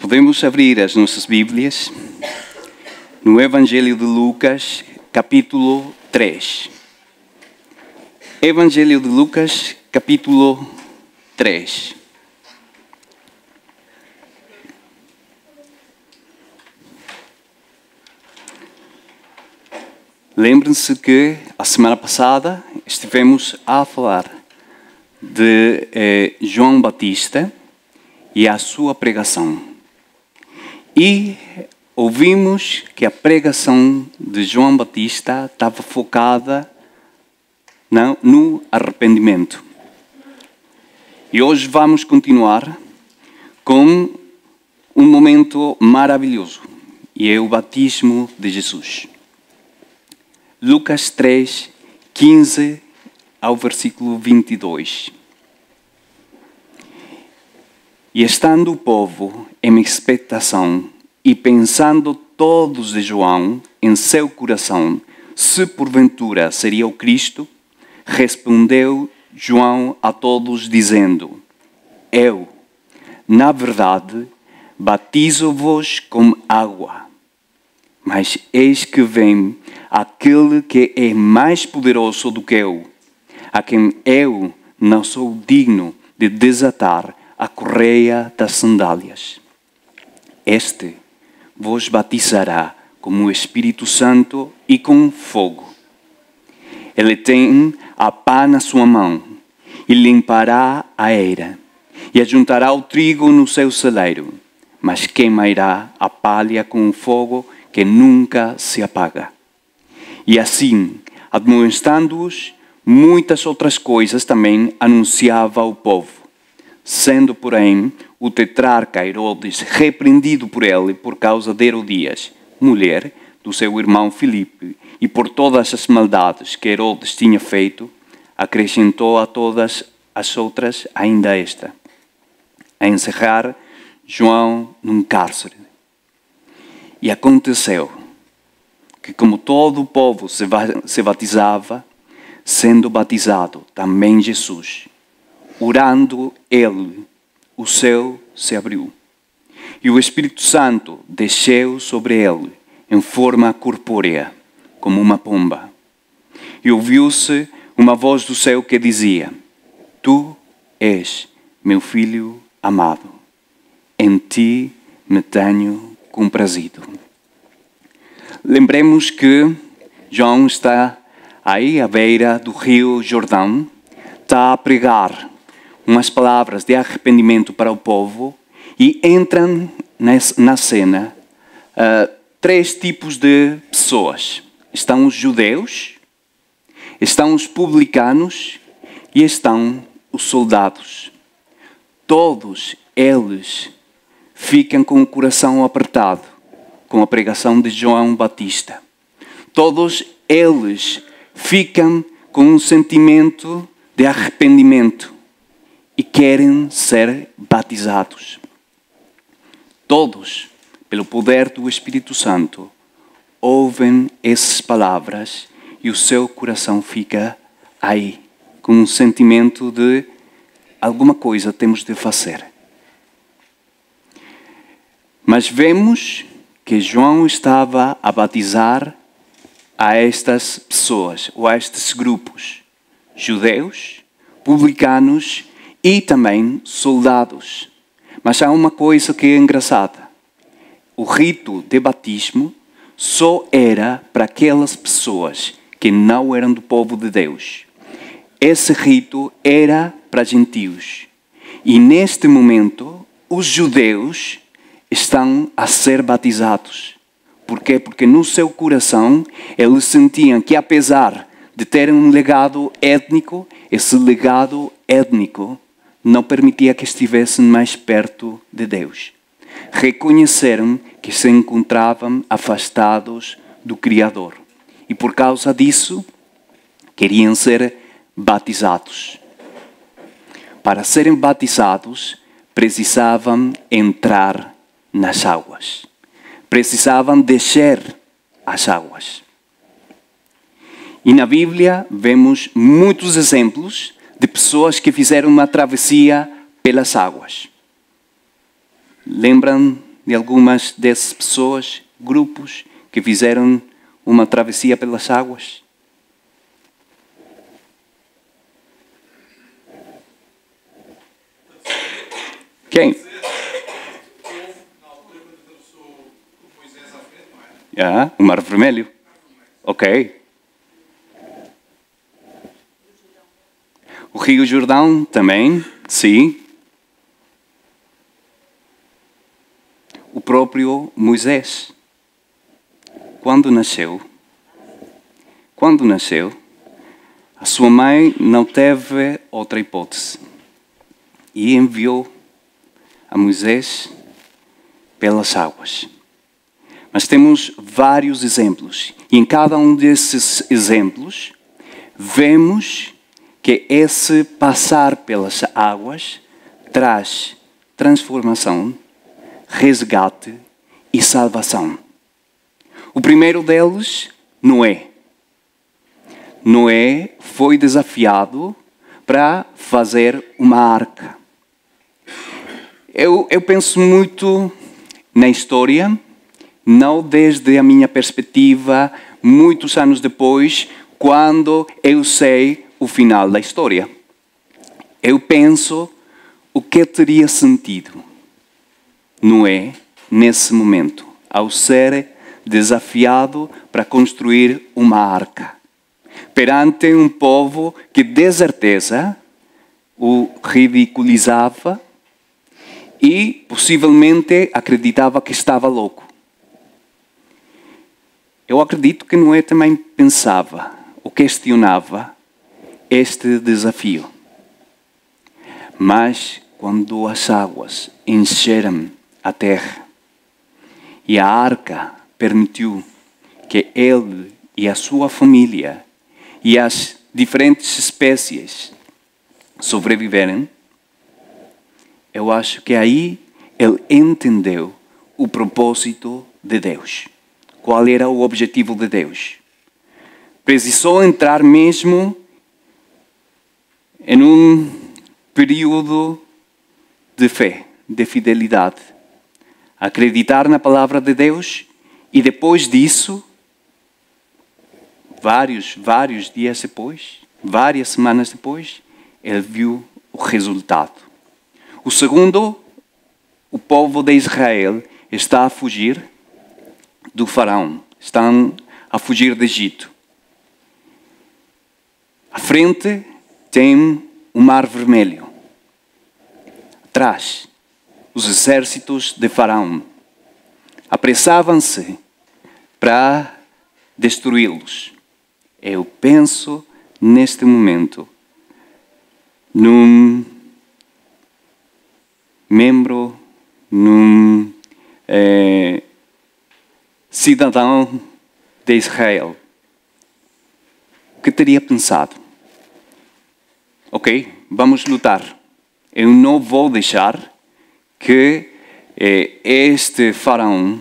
Podemos abrir as nossas Bíblias no Evangelho de Lucas, capítulo 3. Evangelho de Lucas, capítulo 3. Lembrem-se que a semana passada estivemos a falar de João Batista e a sua pregação. E ouvimos que a pregação de João Batista estava focada no arrependimento. E hoje vamos continuar com um momento maravilhoso, e é o batismo de Jesus. Lucas 3, 15 ao versículo 22. E estando o povo em expectação e pensando todos de João em seu coração, se porventura seria o Cristo, respondeu João a todos dizendo: Eu, na verdade, batizo-vos com água, mas eis que vem aquele que é mais poderoso do que eu, a quem eu não sou digno de desatar a correia das sandálias. Este vos batizará com o Espírito Santo e com fogo. Ele tem a pá na sua mão e limpará a eira e ajuntará o trigo no seu celeiro, mas queimará a palha com um fogo que nunca se apaga. E assim, admoestando-os, muitas outras coisas também anunciava ao povo. Sendo, porém, o tetrarca Herodes repreendido por ele por causa de Herodias, mulher do seu irmão Filipe, e por todas as maldades que Herodes tinha feito, acrescentou a todas as outras ainda esta: a encerrar João num cárcere. E aconteceu que, como todo o povo se batizava, sendo batizado também Jesus, orando ele, o céu se abriu, e o Espírito Santo desceu sobre ele em forma corpórea, como uma pomba. E ouviu-se uma voz do céu que dizia: Tu és meu filho amado, em ti me tenho comprazido. Lembremos que João está aí à beira do rio Jordão, está a pregar umas palavras de arrependimento para o povo, e entram na cena três tipos de pessoas. Estão os judeus, estão os publicanos e estão os soldados. Todos eles ficam com o coração apertado com a pregação de João Batista. Todos eles ficam com um sentimento de arrependimento e querem ser batizados. Todos, pelo poder do Espírito Santo, ouvem essas palavras e o seu coração fica aí, com um sentimento de alguma coisa temos de fazer. Mas vemos que João estava a batizar a estas pessoas, ou a estes grupos, judeus, publicanos e também soldados. Mas há uma coisa que é engraçada. O rito de batismo só era para aquelas pessoas que não eram do povo de Deus. Esse rito era para gentios. E neste momento, os judeus estão a ser batizados. Por quê? Porque no seu coração eles sentiam que, apesar de terem um legado étnico, esse legado étnico não permitia que estivessem mais perto de Deus. Reconheceram que se encontravam afastados do Criador. E por causa disso, queriam ser batizados. Para serem batizados, precisavam entrar nas águas. Precisavam descer as águas. E na Bíblia vemos muitos exemplos de pessoas que fizeram uma travessia pelas águas. Lembram de algumas dessas pessoas, grupos que fizeram uma travessia pelas águas? Quem? O Mar Vermelho. Ok. O Rio Jordão também, sim. O próprio Moisés, quando nasceu, a sua mãe não teve outra hipótese e enviou a Moisés pelas águas. Mas temos vários exemplos e em cada um desses exemplos vemos que esse passar pelas águas traz transformação, resgate e salvação. O primeiro deles, Noé. Noé foi desafiado para fazer uma arca. Eu penso muito na história, não desde a minha perspectiva, muitos anos depois, quando eu sei o final da história. Eu penso o que teria sentido Noé nesse momento, ao ser desafiado para construir uma arca, perante um povo que de certeza o ridiculizava e possivelmente acreditava que estava louco. Eu acredito que Noé também pensava ou questionava este desafio. Mas quando as águas encheram a terra e a arca permitiu que ele e a sua família e as diferentes espécies sobreviveram, eu acho que aí ele entendeu o propósito de Deus. Qual era o objetivo de Deus? Precisou entrar mesmo em um período de fé, de fidelidade. Acreditar na palavra de Deus e depois disso, vários dias depois, várias semanas depois, ele viu o resultado. O segundo, o povo de Israel está a fugir do faraó, estão a fugir do Egito. À frente tem o Mar Vermelho. Atrás, os exércitos de faraó apressavam-se para destruí-los. Eu penso neste momento num membro, num cidadão de Israel. O que teria pensado? Ok, vamos lutar. Eu não vou deixar que este faraó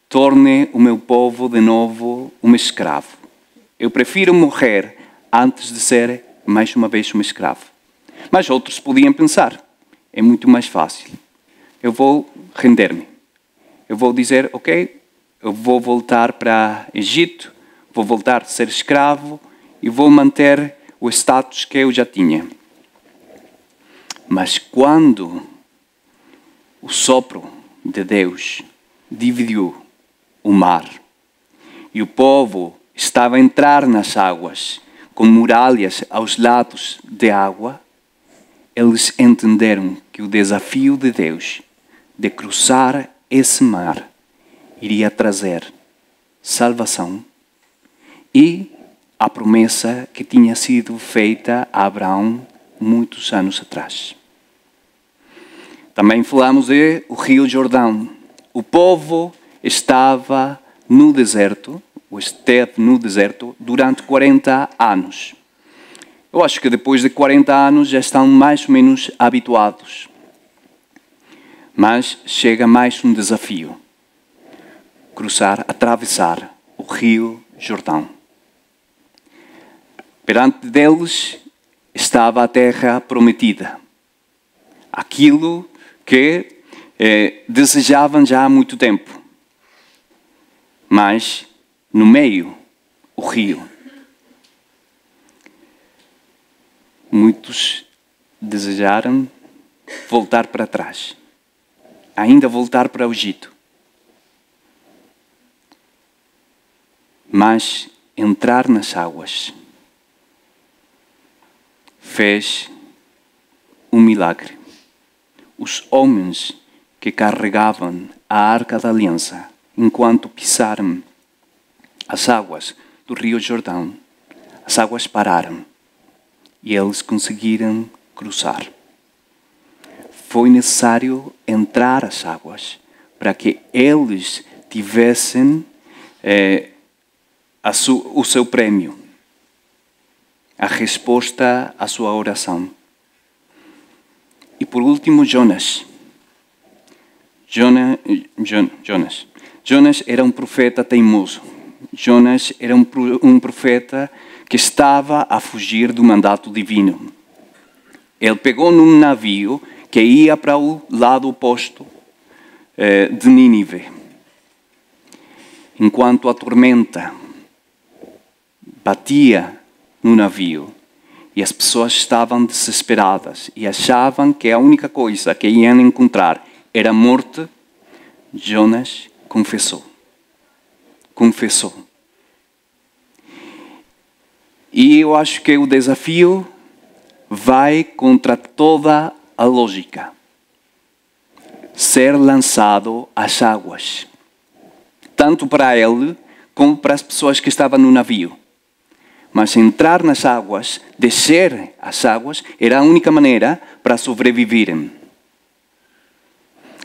torne o meu povo de novo um escravo. Eu prefiro morrer antes de ser mais uma vez um escravo. Mas outros podiam pensar, é muito mais fácil. Eu vou render-me. Eu vou dizer, ok, eu vou voltar para Egito, vou voltar a ser escravo e vou manter o status que eu já tinha. Mas quando o sopro de Deus dividiu o mar e o povo estava a entrar nas águas com muralhas aos lados de água, eles entenderam que o desafio de Deus de cruzar esse mar iria trazer salvação e a promessa que tinha sido feita a Abraão muitos anos atrás. Também falamos de o Rio Jordão. O povo estava no deserto, ou esteve no deserto, durante 40 anos. Eu acho que depois de 40 anos já estão mais ou menos habituados. Mas chega mais um desafio. Atravessar o Rio Jordão. Perante deles estava a terra prometida. Aquilo que desejavam já há muito tempo. Mas, no meio, o rio. Muitos desejaram voltar para trás. Ainda voltar para o Egito. Mas entrar nas águas fez um milagre. Os homens que carregavam a Arca da Aliança, enquanto pisaram as águas do Rio Jordão, as águas pararam e eles conseguiram cruzar. Foi necessário entrar as águas para que eles tivessem o seu prêmio, a resposta à sua oração. E por último, Jonas. Jonas era um profeta teimoso. Jonas era um profeta que estava a fugir do mandato divino. Ele pegou num navio que ia para o lado oposto de Nínive. Enquanto a tormenta batia no navio e as pessoas estavam desesperadas e achavam que a única coisa que iam encontrar era morte, Jonas confessou. E eu acho que o desafio vai contra toda a lógica. Ser lançado às águas. Tanto para ele, como para as pessoas que estavam no navio. Mas entrar nas águas, descer as águas, era a única maneira para sobreviverem.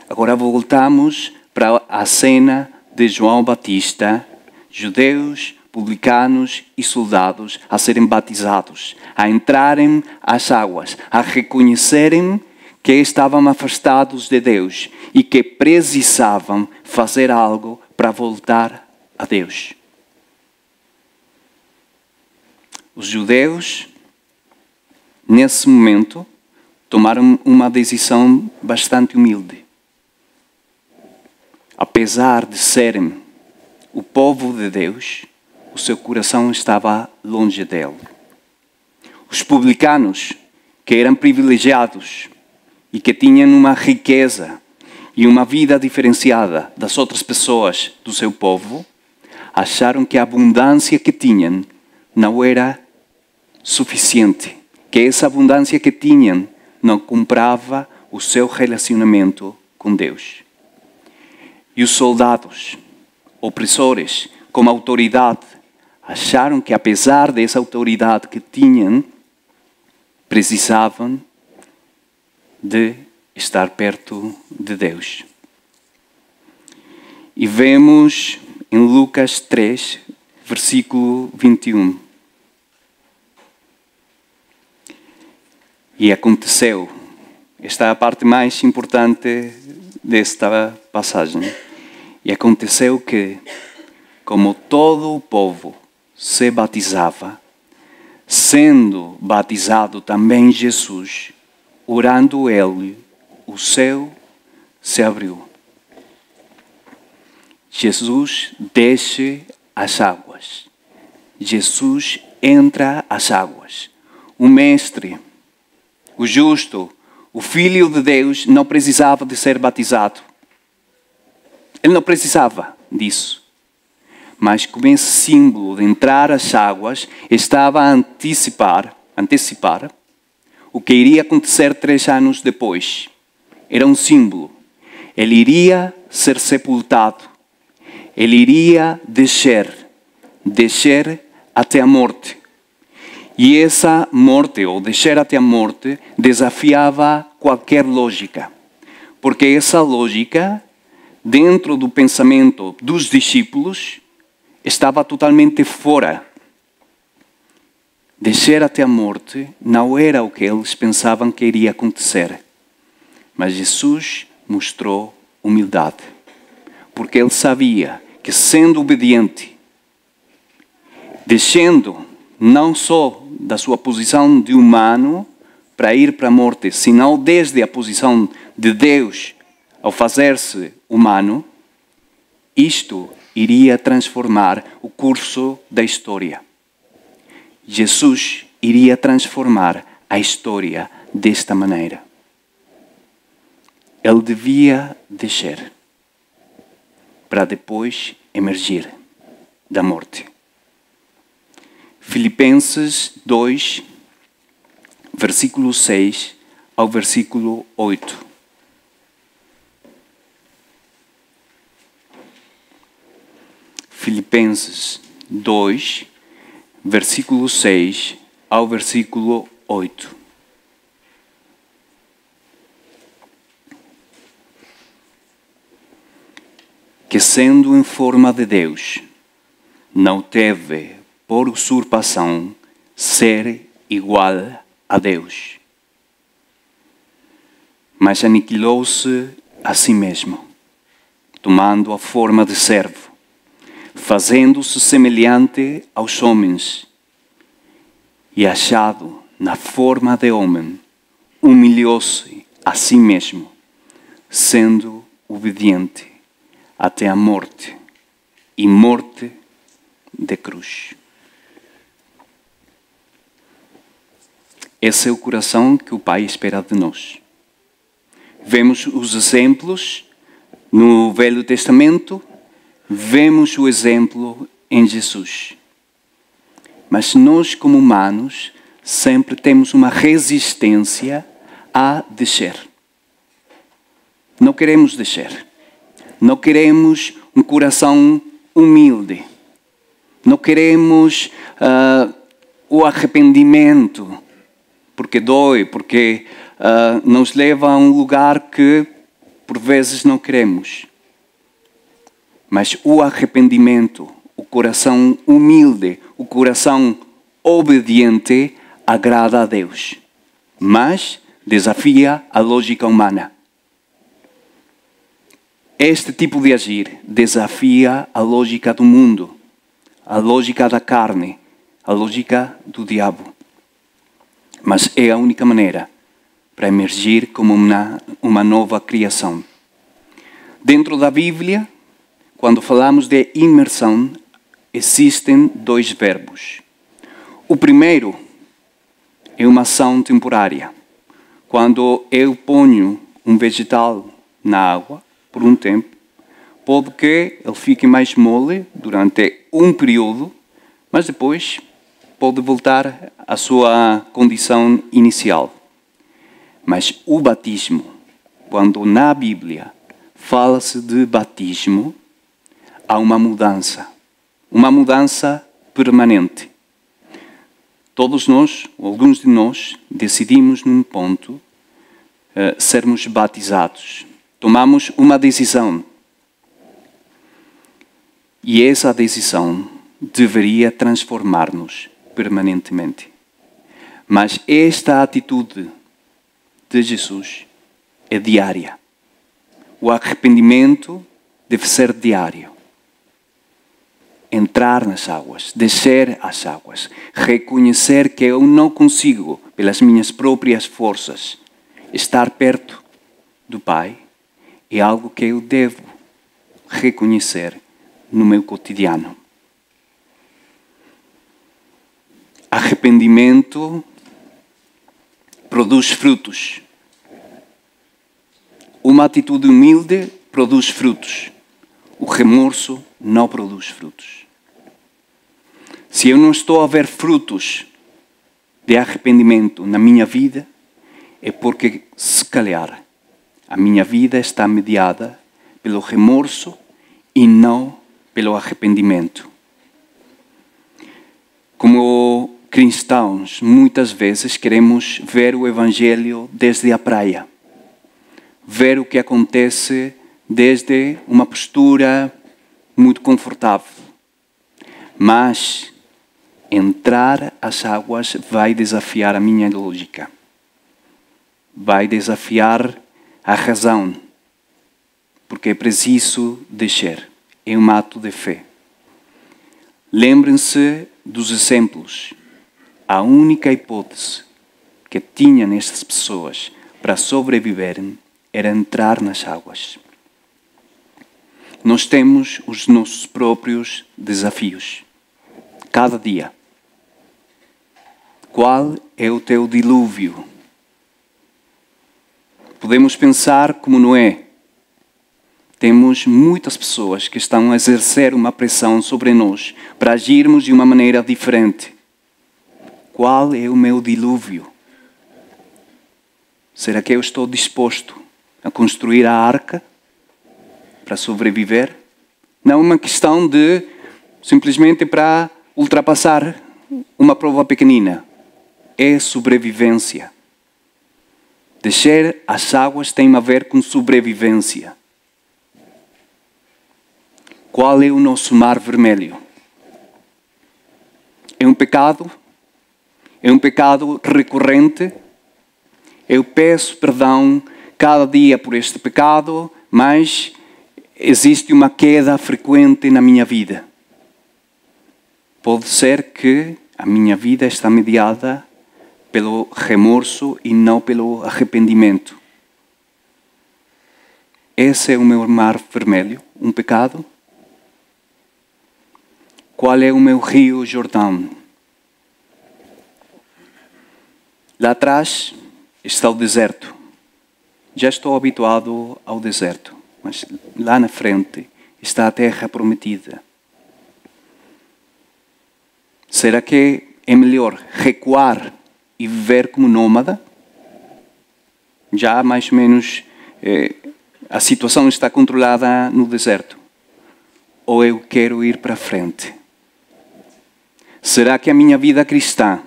Agora voltamos para a cena de João Batista, judeus, publicanos e soldados a serem batizados, a entrarem às águas, a reconhecerem que estavam afastados de Deus e que precisavam fazer algo para voltar a Deus. Os judeus, nesse momento, tomaram uma decisão bastante humilde. Apesar de serem o povo de Deus, o seu coração estava longe dele. Os publicanos, que eram privilegiados e que tinham uma riqueza e uma vida diferenciada das outras pessoas do seu povo, acharam que a abundância que tinham não era suficiente, que essa abundância que tinham não comprava o seu relacionamento com Deus. E os soldados, opressores, como autoridade, acharam que apesar dessa autoridade que tinham, precisavam de estar perto de Deus. E vemos em Lucas 3, versículo 21. E aconteceu, esta é a parte mais importante desta passagem. E aconteceu que, como todo o povo se batizava, sendo batizado também Jesus, orando ele, o céu se abriu. Jesus desce às águas. Jesus entra às águas. O Mestre, o justo, o Filho de Deus não precisava de ser batizado. Ele não precisava disso. Mas como esse símbolo de entrar às águas estava a antecipar o que iria acontecer 3 anos depois. Era um símbolo. Ele iria ser sepultado. Ele iria descer até a morte. E essa morte, ou descer até a morte, desafiava qualquer lógica. Porque essa lógica, dentro do pensamento dos discípulos, estava totalmente fora. Descer até a morte não era o que eles pensavam que iria acontecer. Mas Jesus mostrou humildade. Porque ele sabia que, sendo obediente, descendo não só da sua posição de humano para ir para a morte, senão desde a posição de Deus ao fazer-se humano, isto iria transformar o curso da história. Jesus iria transformar a história desta maneira. Ele devia descer para depois emergir da morte. Filipenses 2, versículo 6 ao versículo 8. Filipenses 2, versículo 6 ao versículo 8. Que sendo em forma de Deus, não teve por usurpação ser igual a Deus, mas aniquilou-se a si mesmo, tomando a forma de servo, fazendo-se semelhante aos homens, e achado na forma de homem, humilhou-se a si mesmo, sendo obediente até a morte, e morte de cruz. Esse é o coração que o Pai espera de nós. Vemos os exemplos no Velho Testamento, vemos o exemplo em Jesus. Mas nós, como humanos, sempre temos uma resistência a descer. Não queremos descer. Não queremos um coração humilde. Não queremos o arrependimento, porque dói, porque nos leva a um lugar que por vezes não queremos. Mas o arrependimento, o coração humilde, o coração obediente agrada a Deus, mas desafia a lógica humana. Este tipo de agir desafia a lógica do mundo, a lógica da carne, a lógica do diabo. Mas é a única maneira para emergir como uma nova criação. Dentro da Bíblia, quando falamos de imersão, existem dois verbos. O primeiro é uma ação temporária. Quando eu ponho um vegetal na água por um tempo, pode que ele fique mais mole durante um período, mas depois pode voltar à sua condição inicial. Mas o batismo, quando na Bíblia fala-se de batismo, há uma mudança permanente. Todos nós, ou alguns de nós, decidimos num ponto sermos batizados. Tomamos uma decisão. E essa decisão deveria transformar-nos permanentemente. Mas esta atitude de Jesus é diária. O arrependimento deve ser diário. Entrar nas águas, descer as águas, reconhecer que eu não consigo, pelas minhas próprias forças, estar perto do Pai, é algo que eu devo reconhecer no meu cotidiano. Arrependimento produz frutos. Uma atitude humilde produz frutos. O remorso não produz frutos. Se eu não estou a ver frutos de arrependimento na minha vida, é porque, se calhar, a minha vida está mediada pelo remorso e não pelo arrependimento. Como cristãos, muitas vezes queremos ver o Evangelho desde a praia. Ver o que acontece desde uma postura muito confortável. Mas entrar às águas vai desafiar a minha lógica. Vai desafiar a razão. Porque é preciso descer. É um ato de fé. Lembrem-se dos exemplos. A única hipótese que tinham estas pessoas para sobreviverem era entrar nas águas. Nós temos os nossos próprios desafios, cada dia. Qual é o teu dilúvio? Podemos pensar como Noé. Temos muitas pessoas que estão a exercer uma pressão sobre nós para agirmos de uma maneira diferente. Qual é o meu dilúvio? Será que eu estou disposto a construir a arca para sobreviver? Não é uma questão de simplesmente para ultrapassar uma prova pequenina. É sobrevivência. Descer as águas tem a ver com sobrevivência. Qual é o nosso mar vermelho? É um pecado? É um pecado recorrente? Eu peço perdão cada dia por este pecado, mas existe uma queda frequente na minha vida. Pode ser que a minha vida está mediada pelo remorso e não pelo arrependimento. Esse é o meu mar vermelho, um pecado? Qual é o meu rio Jordão? Lá atrás está o deserto. Já estou habituado ao deserto, mas lá na frente está a terra prometida. Será que é melhor recuar e viver como nômada? Já mais ou menos a situação está controlada no deserto. Ou eu quero ir para frente? Será que a minha vida cristã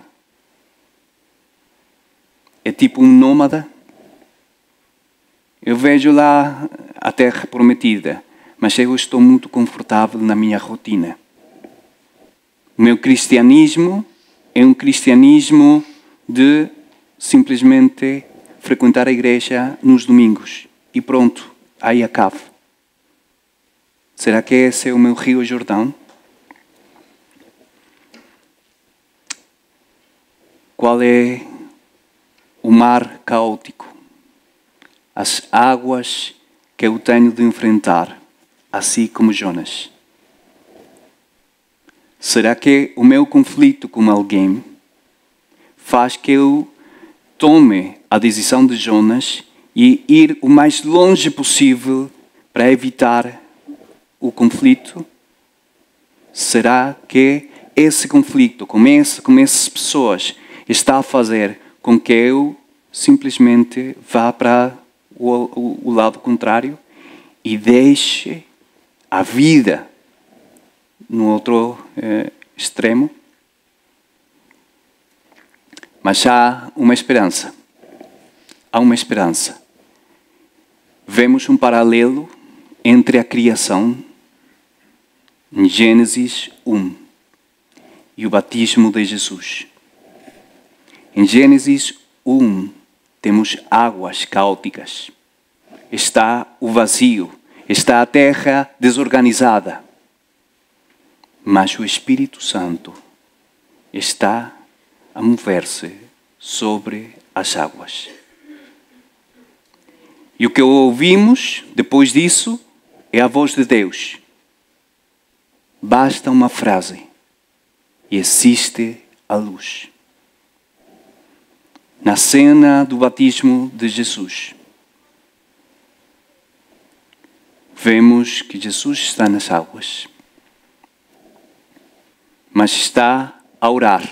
é tipo um nômada? Eu vejo lá a terra prometida, mas eu estou muito confortável na minha rotina. O meu cristianismo é um cristianismo de simplesmente frequentar a igreja nos domingos. E pronto, aí acabo. Será que esse é o meu rio Jordão? Qual é o mar caótico? As águas que eu tenho de enfrentar, assim como Jonas. Será que o meu conflito com alguém faz que eu tome a decisão de Jonas e ir o mais longe possível para evitar o conflito? Será que esse conflito com essas pessoas está a fazer com que eu simplesmente vá para o lado contrário e deixe a vida no outro extremo? Mas há uma esperança. Há uma esperança. Vemos um paralelo entre a criação, em Gênesis 1, e o batismo de Jesus. Em Gênesis 1, temos águas caóticas. Está o vazio, está a terra desorganizada. Mas o Espírito Santo está a mover-se sobre as águas. E o que ouvimos depois disso é a voz de Deus. Basta uma frase e existe a luz. Na cena do batismo de Jesus, vemos que Jesus está nas águas, mas está a orar,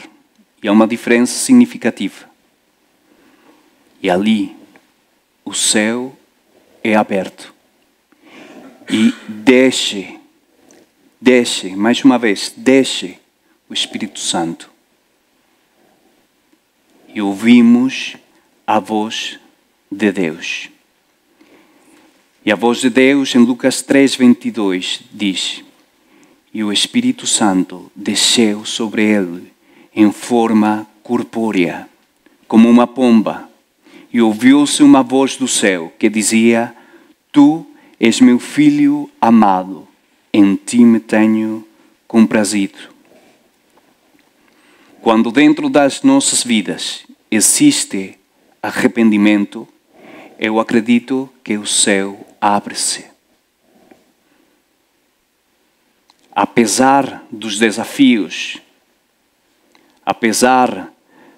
e há uma diferença significativa. E ali, o céu é aberto, e desce, mais uma vez, desce o Espírito Santo. E ouvimos a voz de Deus. E a voz de Deus em Lucas 3:22 diz: e o Espírito Santo desceu sobre ele em forma corpórea, como uma pomba, e ouviu-se uma voz do céu que dizia: tu és meu filho amado, em ti me tenho comprazido. Quando dentro das nossas vidas existe arrependimento, eu acredito que o céu abre-se. Apesar dos desafios, apesar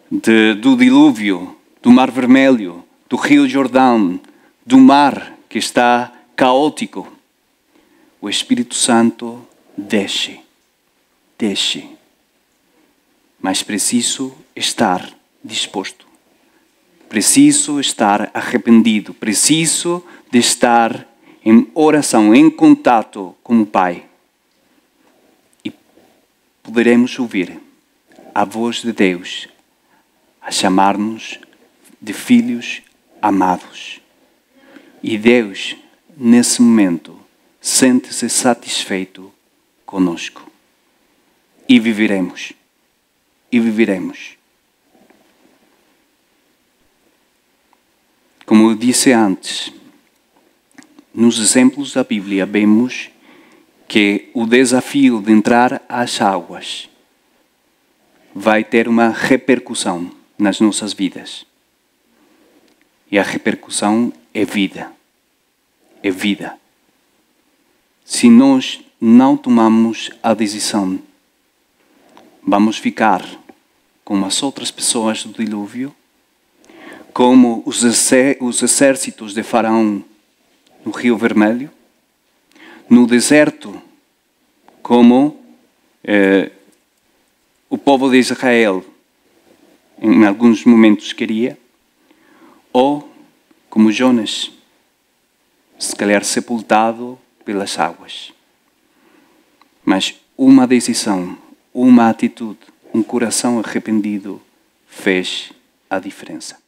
do dilúvio, do Mar Vermelho, do Rio Jordão, do mar que está caótico, o Espírito Santo desce. Mas preciso estar disposto. Preciso estar arrependido. Preciso de estar em oração, em contato com o Pai. E poderemos ouvir a voz de Deus a chamar-nos de filhos amados. E Deus, nesse momento, sente-se satisfeito conosco. E viveremos. Como eu disse antes, nos exemplos da Bíblia vemos que o desafio de entrar às águas vai ter uma repercussão nas nossas vidas. E a repercussão é vida. É vida. Se nós não tomamos a decisão, vamos ficar como as outras pessoas do dilúvio, como os exércitos de Faraó no Rio Vermelho, no deserto, como o povo de Israel em alguns momentos queria, ou como Jonas, se calhar sepultado pelas águas. Mas uma decisão, uma atitude, um coração arrependido fez a diferença.